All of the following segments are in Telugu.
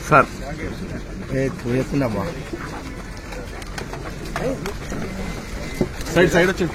సార్ సైడ్ సైడ్ వచ్చి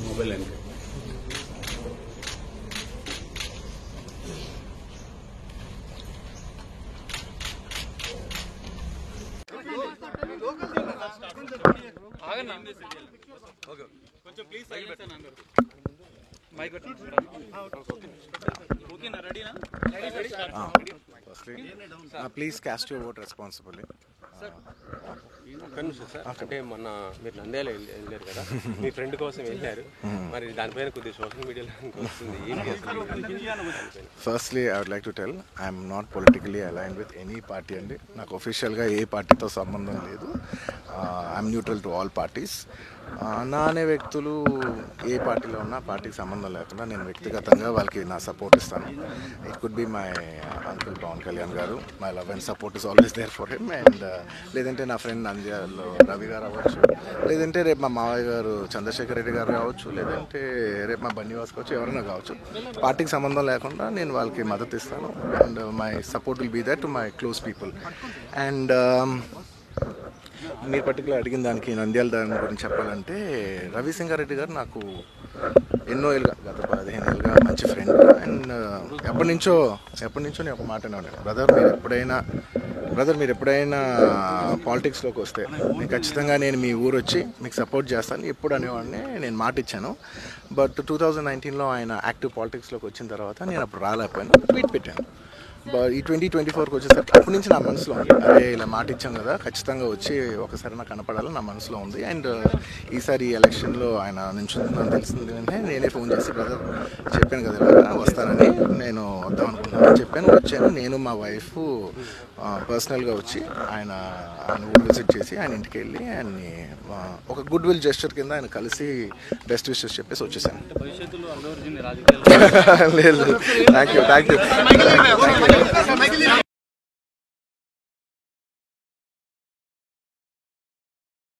మొబైల్ అండి. కొంచెం ప్లీజ్ సైలెన్స్ అని అందరూ మైక్ ఓకేనా రెడీనా please cost your vote responsibly. అంటే మొన్న మీరు నంద్యాల వెళ్ళారు కదా, మీ ఫ్రెండ్ కోసం వెళ్ళారు, మరి దానిపైన కొద్దిగా సోషల్ మీడియాలో ఏంటి? Firstly I would like to tell I'm not politically aligned with any party అండి. నాకు ఒఫిషియల్గా ఏ పార్టీతో సంబంధం లేదు. I'm neutral to all parties. నా అనే వ్యక్తులు ఏ పార్టీలో ఉన్నా పార్టీకి సంబంధం లేకుండా నేను వ్యక్తిగతంగా వాళ్ళకి నా సపోర్ట్ ఇస్తాను. It could be my uncle Pawan Kalyan garu. My love and support is always there for him. And లేదంటే నా ఫ్రెండ్ నంద్యాలలో రవి గారు అవ్వచ్చు, లేదంటే రేపు మా మావయ్య గారు చంద్రశేఖర్ రెడ్డి గారు కావచ్చు, లేదంటే రేపు మా బన్నివాస్ కావచ్చు, ఎవరైనా కావచ్చు. పార్టీకి సంబంధం లేకుండా నేను వాళ్ళకి మద్దతు ఇస్తాను. And my support will be that to my close people. And మీరు పర్టికులర్ అడిగిన దానికి నంద్యాల దాని గురించి చెప్పాలంటే, రవిసింగారెడ్డి గారు నాకు ఎన్నో ఏళ్ళుగా, గత 15 ఏళ్ళుగా మంచి ఫ్రెండ్. అండ్ ఎప్పటి నుంచో నేను ఒక మాట అన్నాను, బ్రదర్ మీరు ఎప్పుడైనా పాలిటిక్స్లోకి వస్తే నేను ఖచ్చితంగా మీ ఊరు వచ్చి మీకు సపోర్ట్ చేస్తాను ఎప్పుడు అనేవాడిని. నేను మాట ఇచ్చాను. బట్ 2019లో ఆయన యాక్టివ్ పాలిటిక్స్లోకి వచ్చిన తర్వాత నేను అప్పుడు రాలేకపోయాను, ట్వీట్ పెట్టాను. ఈ 2024కి వచ్చేసరికి అప్పటి నుంచి నా మనసులో ఉంది, అదే ఇలా మాట ఇచ్చాం కదా, ఖచ్చితంగా వచ్చి ఒకసారి నాకు కనపడాలని నా మనసులో ఉంది. అండ్ ఈసారి ఎలక్షన్లో ఆయన నించుందని తెలిసింది అంటే నేనే ఫోన్ చేసి, బ్రదర్ చెప్పాను కదా ఇలా వస్తానని, నేను వద్దాం అనుకుంటున్నాను చెప్పాను. వచ్చాను. నేను మా వైఫ్ పర్సనల్గా వచ్చి ఆయన ఊరు విజిట్ చేసి ఆయన ఇంటికి వెళ్ళి ఆయన్ని ఒక గుడ్ విల్ జెస్చర్ కింద ఆయన కలిసి బెస్ట్ విషెస్ చెప్పేసి వచ్చేసాను. భవిష్యత్తులో లేదు, థ్యాంక్ యూ.